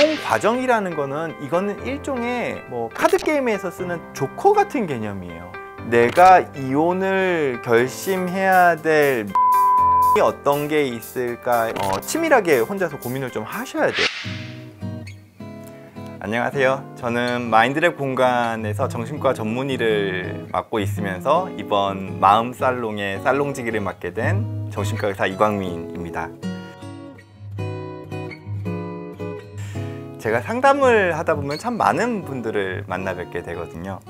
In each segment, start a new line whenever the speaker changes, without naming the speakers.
이혼 과정이라는 거는 이거는 일종의 카드 게임에서 쓰는 조커 같은 개념이에요. 내가 이혼을 결심해야 될 어떤 게 있을까 치밀하게 혼자서 고민을 좀 하셔야 돼요. 안녕하세요. 저는 마인드랩 공간에서 정신과 전문의를 맡고 있으면서 이번 마음살롱의 살롱지기를 맡게 된 정신과 의사 이광민입니다. 제가 상담을 하다 보면 참 많은 분들을 만나 뵙게 되거든요.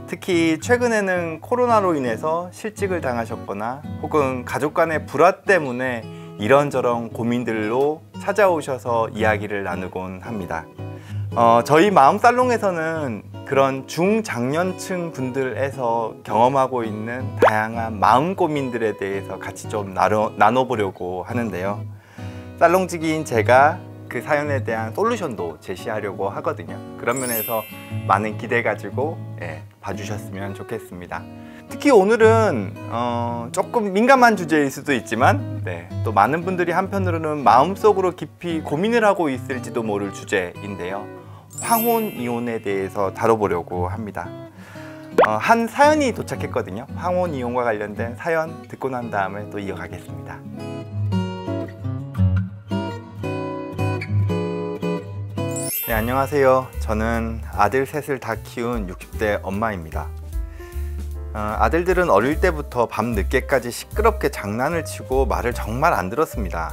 특히 최근에는 코로나로 인해서 실직을 당하셨거나 혹은 가족 간의 불화 때문에 이런저런 고민들로 찾아오셔서 이야기를 나누곤 합니다. 저희 마음살롱에서는 그런 중장년층 분들에서 경험하고 있는 다양한 마음 고민들에 대해서 같이 좀 나눠보려고 하는데요. 살롱지기인 제가 그 사연에 대한 솔루션도 제시하려고 하거든요. 그런 면에서 많은 기대 가지고 봐주셨으면 좋겠습니다. 특히 오늘은 조금 민감한 주제일 수도 있지만 또 많은 분들이 한편으로는 마음속으로 깊이 고민을 하고 있을지도 모를 주제인데요. 황혼 이혼에 대해서 다뤄보려고 합니다. 한 사연이 도착했거든요. 황혼 이혼과 관련된 사연 듣고 난 다음에 또 이어가겠습니다. 네, 안녕하세요. 저는 아들 셋을 다 키운 60대 엄마입니다. 아들들은 어릴 때부터 밤 늦게까지 시끄럽게 장난을 치고 말을 정말 안 들었습니다.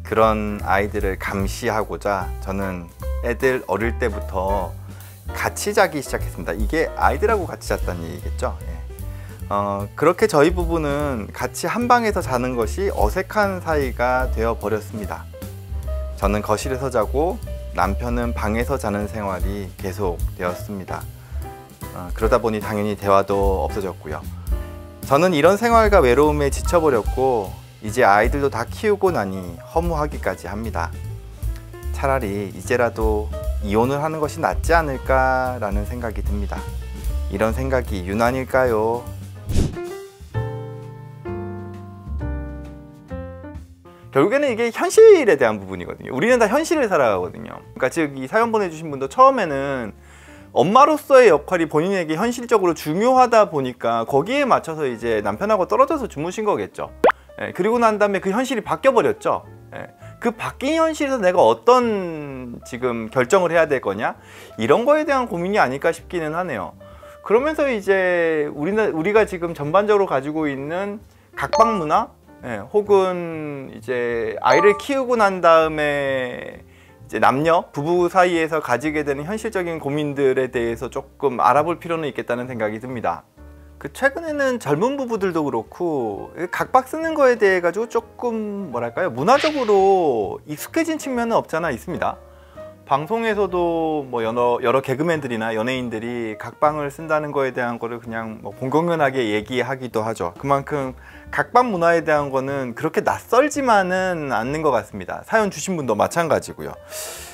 그런 아이들을 감시하고자 저는 애들 어릴 때부터 같이 자기 시작했습니다. 이게 아이들하고 같이 잤다는 얘기겠죠. 그렇게 저희 부부는 같이 한 방에서 자는 것이 어색한 사이가 되어 버렸습니다. 저는 거실에서 자고 남편은 방에서 자는 생활이 계속 되었습니다. 그러다 보니 당연히 대화도 없어졌고요. 저는 이런 생활과 외로움에 지쳐버렸고 이제 아이들도 다 키우고 나니 허무하기까지 합니다. 차라리 이제라도 이혼을 하는 것이 낫지 않을까라는 생각이 듭니다. 이런 생각이 유난일까요? 결국에는 이게 현실에 대한 부분이거든요. 우리는 다 현실을 살아가거든요. 그러니까 즉 이 사연 보내주신 분도 처음에는 엄마로서의 역할이 본인에게 현실적으로 중요하다 보니까 거기에 맞춰서 이제 남편하고 떨어져서 주무신 거겠죠. 그리고 난 다음에 그 현실이 바뀌어 버렸죠. 그 바뀐 현실에서 내가 어떤 지금 결정을 해야 될 거냐, 이런 거에 대한 고민이 아닐까 싶기는 하네요. 그러면서 이제 우리가 지금 전반적으로 가지고 있는 각방 문화, 혹은 이제 아이를 키우고 난 다음에 이제 남녀 부부 사이에서 가지게 되는 현실적인 고민들에 대해서 조금 알아볼 필요는 있겠다는 생각이 듭니다. 최근에는 젊은 부부들도 그렇고 각박 쓰는 거에 대해 가지고 조금 뭐랄까요, 문화적으로 익숙해진 측면은 없잖아 있습니다. 방송에서도 여러 개그맨들이나 연예인들이 각방을 쓴다는 거에 대한 거를 그냥 공공연하게 얘기하기도 하죠. 그만큼 각방 문화에 대한 거는 그렇게 낯설지만은 않는 것 같습니다. 사연 주신 분도 마찬가지고요.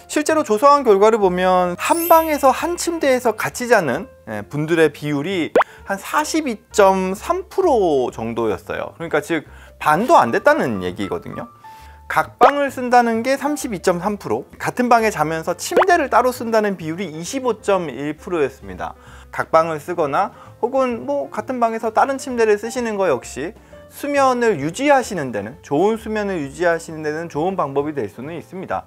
실제로 조사한 결과를 보면 한 방에서 한 침대에서 같이 자는 분들의 비율이 한 42.3% 정도였어요. 그러니까 즉 반도 안 됐다는 얘기거든요. 각방을 쓴다는 게 32.3%, 같은 방에 자면서 침대를 따로 쓴다는 비율이 25.1%였습니다. 각방을 쓰거나 혹은 같은 방에서 다른 침대를 쓰시는 거 역시 수면을 유지하시는 데는, 좋은 수면을 유지하시는 데는 좋은 방법이 될 수는 있습니다.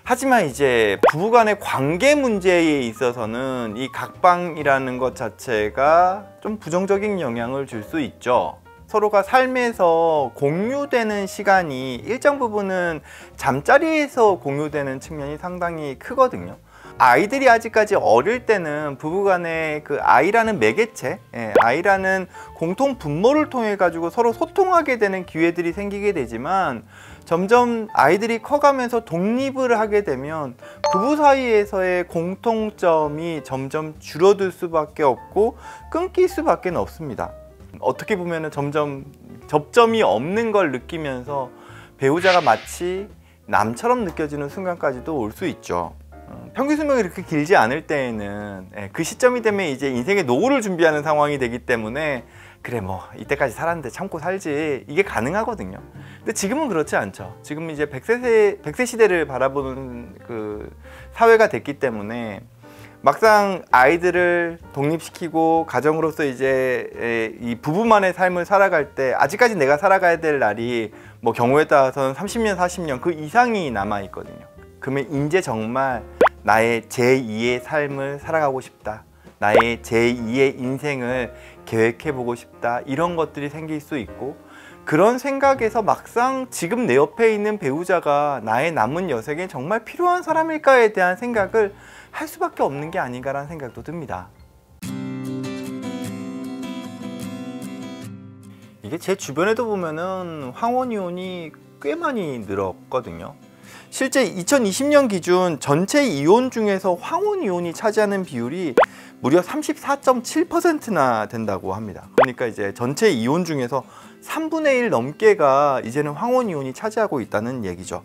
하지만 이제 부부간의 관계 문제에 있어서는 이 각방이라는 것 자체가 좀 부정적인 영향을 줄 수 있죠. 서로가 삶에서 공유되는 시간이 일정 부분은 잠자리에서 공유되는 측면이 상당히 크거든요. 아이들이 아직까지 어릴 때는 부부간의 그 아이라는 매개체, 아이라는 공통 분모를 통해 가지고 서로 소통하게 되는 기회들이 생기게 되지만 점점 아이들이 커가면서 독립을 하게 되면 부부 사이에서의 공통점이 점점 줄어들 수밖에 없고 끊길 수밖에 없습니다. 어떻게 보면 점점 접점이 없는 걸 느끼면서 배우자가 마치 남처럼 느껴지는 순간까지도 올 수 있죠. 평균 수명이 그렇게 길지 않을 때에는 그 시점이 되면 이제 인생의 노후를 준비하는 상황이 되기 때문에 그래 뭐 이때까지 살았는데 참고 살지, 이게 가능하거든요. 근데 지금은 그렇지 않죠. 지금은 이제 100세 시대를 바라보는 그 사회가 됐기 때문에 막상 아이들을 독립시키고 가정으로서 이제 이 부부만의 삶을 살아갈 때 아직까지 내가 살아가야 될 날이 뭐 경우에 따라서는 30년, 40년 그 이상이 남아 있거든요. 그러면 이제 정말 나의 제2의 삶을 살아가고 싶다, 나의 제2의 인생을 계획해보고 싶다, 이런 것들이 생길 수 있고, 그런 생각에서 막상 지금 내 옆에 있는 배우자가 나의 남은 여생에 정말 필요한 사람일까에 대한 생각을 할 수밖에 없는 게 아닌가라는 생각도 듭니다. 이게 제 주변에도 보면은 황혼 이혼이 꽤 많이 늘었거든요. 실제 2020년 기준 전체 이혼 중에서 황혼 이혼이 차지하는 비율이 무려 34.7%나 된다고 합니다. 그러니까 이제 전체 이혼 중에서 3분의 1 넘게가 이제는 황혼 이혼이 차지하고 있다는 얘기죠.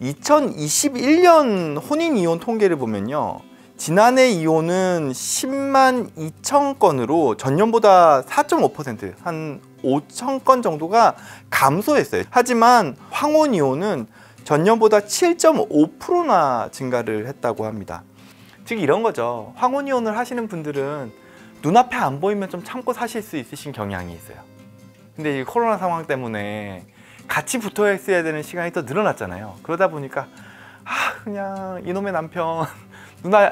2021년 혼인 이혼 통계를 보면요, 지난해 이혼은 10만 2천 건으로 전년보다 4.5%, 한 5천 건 정도가 감소했어요. 하지만 황혼 이혼은 전년보다 7.5%나 증가를 했다고 합니다. 즉 이런 거죠. 황혼 이혼을 하시는 분들은 눈앞에 안 보이면 좀 참고 사실 수 있으신 경향이 있어요. 근데 이 코로나 상황 때문에 같이 붙어 있어야 되는 시간이 더 늘어났잖아요. 그러다 보니까 그냥 이놈의 남편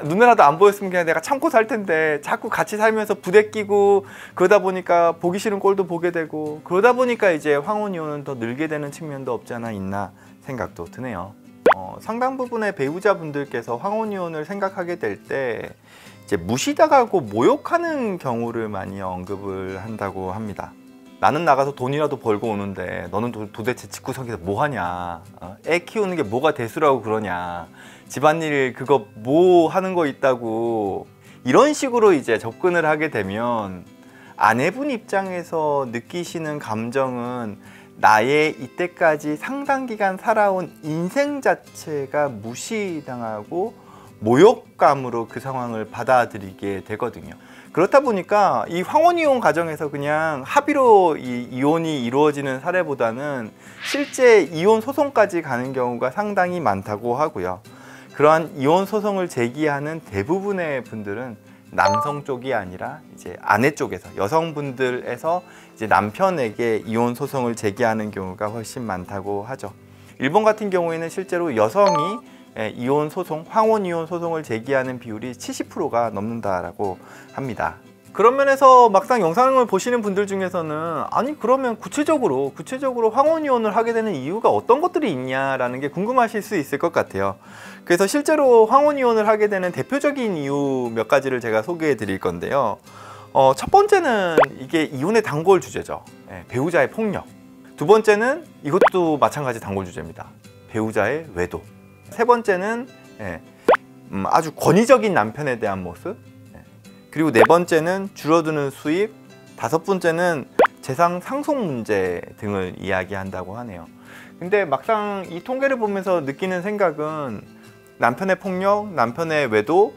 눈에라도 안 보였으면 그냥 내가 참고 살 텐데 자꾸 같이 살면서 부대끼고, 그러다 보니까 보기 싫은 꼴도 보게 되고, 그러다 보니까 이제 황혼 이혼은 더 늘게 되는 측면도 없지 않아 있나 생각도 드네요. 상당 부분의 배우자분들께서 황혼 이혼을 생각하게 될 때 이제 무시당하고 모욕하는 경우를 많이 언급을 한다고 합니다. 나는 나가서 돈이라도 벌고 오는데 너는 도대체 집구석에서 뭐 하냐, 애 키우는 게 뭐가 대수라고 그러냐, 집안일 그거 뭐 하는 거 있다고, 이런 식으로 이제 접근을 하게 되면 아내분 입장에서 느끼시는 감정은 나의 이때까지 상당 기간 살아온 인생 자체가 무시당하고 모욕감으로 그 상황을 받아들이게 되거든요. 그렇다 보니까 이 황혼 이혼 과정에서 그냥 합의로 이혼이 이루어지는 사례보다는 실제 이혼 소송까지 가는 경우가 상당히 많다고 하고요. 그러한 이혼 소송을 제기하는 대부분의 분들은 남성 쪽이 아니라 이제 아내 쪽에서, 여성분들에서 이제 남편에게 이혼 소송을 제기하는 경우가 훨씬 많다고 하죠. 일본 같은 경우에는 실제로 여성이 이혼 소송, 황혼 이혼 소송을 제기하는 비율이 70%가 넘는다라고 합니다. 그런 면에서 막상 영상을 보시는 분들 중에서는 아니 그러면 구체적으로 황혼 이혼을 하게 되는 이유가 어떤 것들이 있냐라는 게 궁금하실 수 있을 것 같아요. 그래서 실제로 황혼 이혼을 하게 되는 대표적인 이유 몇 가지를 제가 소개해 드릴 건데요. 첫 번째는 이게 이혼의 단골 주제죠. 배우자의 폭력. 두 번째는 이것도 마찬가지 단골 주제입니다. 배우자의 외도. 세 번째는 아주 권위적인 남편에 대한 모습. 그리고 네 번째는 줄어드는 수입. 다섯 번째는 재산 상속 문제 등을 이야기한다고 하네요. 근데 막상 이 통계를 보면서 느끼는 생각은 남편의 폭력, 남편의 외도,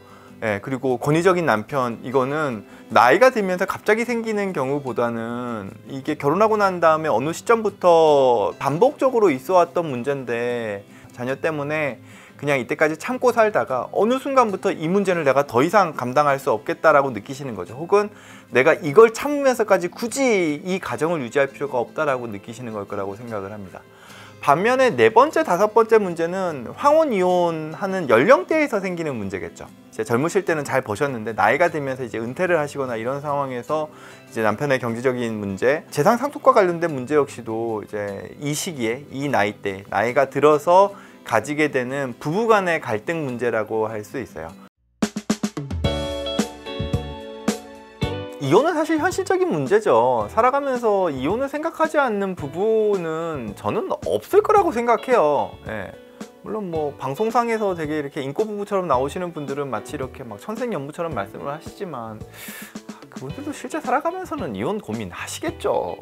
그리고 권위적인 남편, 이거는 나이가 들면서 갑자기 생기는 경우보다는 이게 결혼하고 난 다음에 어느 시점부터 반복적으로 있어 왔던 문제인데 자녀 때문에 그냥 이때까지 참고 살다가 어느 순간부터 이 문제를 내가 더 이상 감당할 수 없겠다라고 느끼시는 거죠. 혹은 내가 이걸 참으면서까지 굳이 이 가정을 유지할 필요가 없다라고 느끼시는 걸 거라고 생각을 합니다. 반면에 네 번째, 다섯 번째 문제는 황혼 이혼하는 연령대에서 생기는 문제겠죠. 이제 젊으실 때는 잘 버셨는데 나이가 들면서 이제 은퇴를 하시거나 이런 상황에서 이제 남편의 경제적인 문제, 재산 상속과 관련된 문제 역시도 이제 이 시기에, 이 나이대, 나이가 들어서 가지게 되는 부부간의 갈등 문제라고 할 수 있어요. 이혼은 사실 현실적인 문제죠. 살아가면서 이혼을 생각하지 않는 부부는 저는 없을 거라고 생각해요. 물론 뭐 방송상에서 되게 이렇게 인꼬부부처럼 나오시는 분들은 마치 이렇게 막 천생연분처럼 말씀을 하시지만 그분들도 실제 살아가면서는 이혼 고민하시겠죠.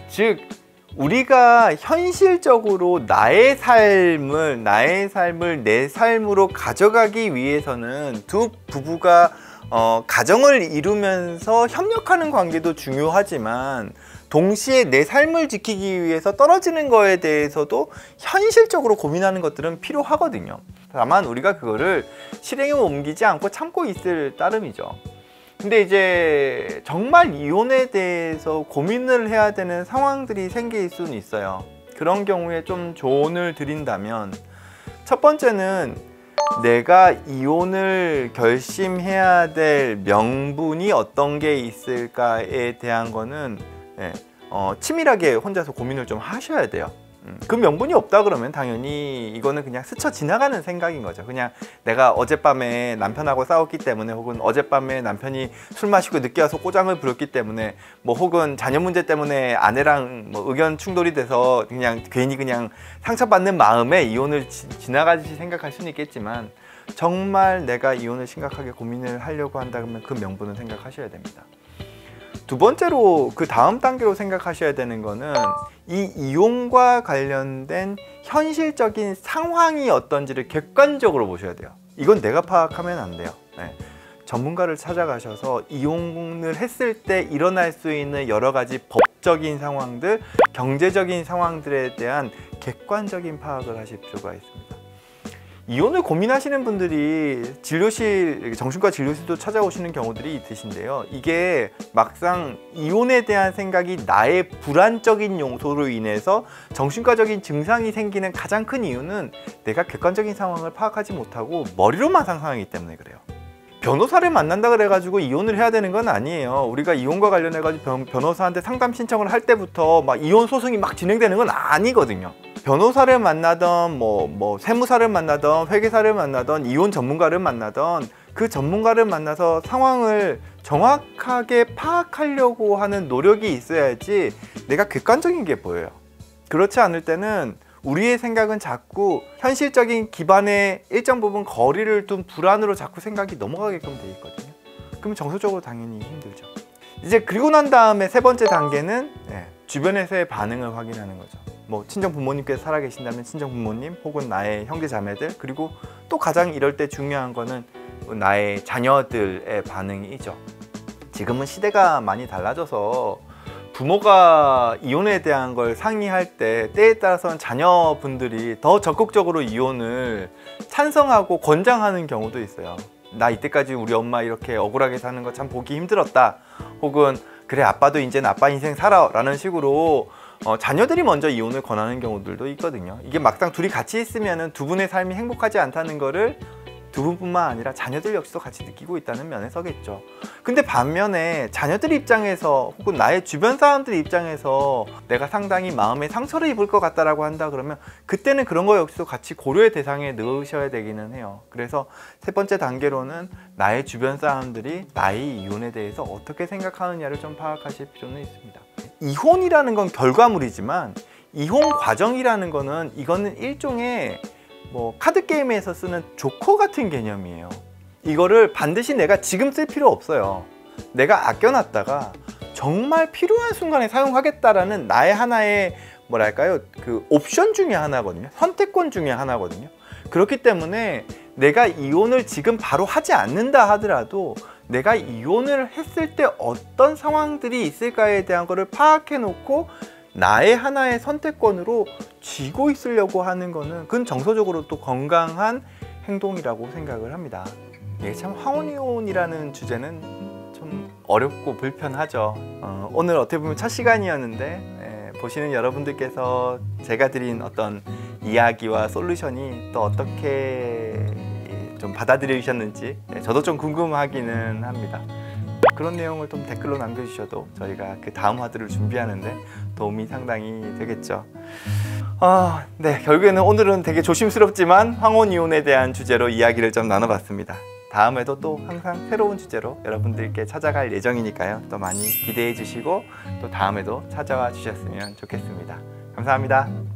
즉 우리가 현실적으로 나의 삶을 내 삶으로 가져가기 위해서는 두 부부가 가정을 이루면서 협력하는 관계도 중요하지만 동시에 내 삶을 지키기 위해서 떨어지는 거에 대해서도 현실적으로 고민하는 것들은 필요하거든요. 다만 우리가 그거를 실행에 옮기지 않고 참고 있을 따름이죠. 근데 이제 정말 이혼에 대해서 고민을 해야 되는 상황들이 생길 수는 있어요. 그런 경우에 좀 조언을 드린다면, 첫 번째는 내가 이혼을 결심해야 될 명분이 어떤 게 있을까에 대한 거는 치밀하게 혼자서 고민을 좀 하셔야 돼요. 그 명분이 없다 그러면 당연히 이거는 그냥 스쳐 지나가는 생각인 거죠. 그냥 내가 어젯밤에 남편하고 싸웠기 때문에, 혹은 어젯밤에 남편이 술 마시고 늦게 와서 꼬장을 부렸기 때문에, 뭐 혹은 자녀 문제 때문에 아내랑 뭐 의견 충돌이 돼서 그냥 괜히 그냥 상처받는 마음에 이혼을 지나가듯이 생각할 수는 있겠지만, 정말 내가 이혼을 심각하게 고민을 하려고 한다 그러면 그 명분은 생각하셔야 됩니다. 두 번째로, 그 다음 단계로 생각하셔야 되는 거는 이 이혼과 관련된 현실적인 상황이 어떤지를 객관적으로 보셔야 돼요. 이건 내가 파악하면 안 돼요. 전문가를 찾아가셔서 이혼을 했을 때 일어날 수 있는 여러 가지 법적인 상황들, 경제적인 상황들에 대한 객관적인 파악을 하실 필요가 있습니다. 이혼을 고민하시는 분들이 진료실, 정신과 진료실도 찾아오시는 경우들이 있으신데요. 이게 막상 이혼에 대한 생각이 나의 불안적인 요소로 인해서 정신과적인 증상이 생기는 가장 큰 이유는 내가 객관적인 상황을 파악하지 못하고 머리로만 상상하기 때문에 그래요. 변호사를 만난다 그래가지고 이혼을 해야 되는 건 아니에요. 우리가 이혼과 관련해가지고 변호사한테 상담 신청을 할 때부터 막 이혼 소송이 막 진행되는 건 아니거든요. 변호사를 만나던 뭐 세무사를 만나던 회계사를 만나던 이혼 전문가를 만나던, 그 전문가를 만나서 상황을 정확하게 파악하려고 하는 노력이 있어야지 내가 객관적인 게 보여요. 그렇지 않을 때는 우리의 생각은 자꾸 현실적인 기반에 일정 부분 거리를 둔 불안으로 자꾸 생각이 넘어가게끔 돼 있거든요. 그럼 정서적으로 당연히 힘들죠. 이제 그리고 난 다음에 세 번째 단계는 주변에서의 반응을 확인하는 거죠. 뭐 친정 부모님께서 살아계신다면 친정 부모님, 혹은 나의 형제 자매들, 그리고 또 가장 이럴 때 중요한 거는 나의 자녀들의 반응이죠. 지금은 시대가 많이 달라져서 부모가 이혼에 대한 걸 상의할 때 때에 따라서는 자녀분들이 더 적극적으로 이혼을 찬성하고 권장하는 경우도 있어요. 나 이때까지 우리 엄마 이렇게 억울하게 사는 거 참 보기 힘들었다, 혹은 그래 아빠도 이제는 아빠 인생 살아 라는 식으로 자녀들이 먼저 이혼을 권하는 경우들도 있거든요. 이게 막상 둘이 같이 있으면 두 분의 삶이 행복하지 않다는 거를 두 분뿐만 아니라 자녀들 역시도 같이 느끼고 있다는 면에 서겠죠. 근데 반면에 자녀들 입장에서, 혹은 나의 주변 사람들 입장에서 내가 상당히 마음에 상처를 입을 것 같다라고 한다 그러면 그때는 그런 거 역시도 같이 고려의 대상에 넣으셔야 되기는 해요. 그래서 세 번째 단계로는 나의 주변 사람들이 나의 이혼에 대해서 어떻게 생각하느냐를 좀 파악하실 필요는 있습니다. 이혼이라는 건 결과물이지만 이혼 과정이라는 거는, 이거는 일종의 카드 게임에서 쓰는 조커 같은 개념이에요. 이거를 반드시 내가 지금 쓸 필요 없어요. 내가 아껴놨다가 정말 필요한 순간에 사용하겠다라는 나의 하나의 그 옵션 중에 하나거든요. 선택권 중에 하나거든요. 그렇기 때문에 내가 이혼을 지금 바로 하지 않는다 하더라도 내가 이혼을 했을 때 어떤 상황들이 있을까에 대한 거를 파악해 놓고 나의 하나의 선택권으로 쥐고 있으려고 하는 거는, 그건 정서적으로 또 건강한 행동이라고 생각을 합니다. 이게 참 황혼이혼이라는 주제는 좀 어렵고 불편하죠. 오늘 어떻게 보면 첫 시간이었는데 보시는 여러분들께서 제가 드린 어떤 이야기와 솔루션이 또 어떻게 좀 받아들이셨는지 저도 좀 궁금하기는 합니다. 그런 내용을 좀 댓글로 남겨주셔도 저희가 그 다음 화두를 준비하는데 도움이 상당히 되겠죠. 네, 결국에는 오늘은 되게 조심스럽지만 황혼이혼에 대한 주제로 이야기를 좀 나눠봤습니다. 다음에도 또 항상 새로운 주제로 여러분들께 찾아갈 예정이니까요. 또 많이 기대해 주시고 또 다음에도 찾아와 주셨으면 좋겠습니다. 감사합니다.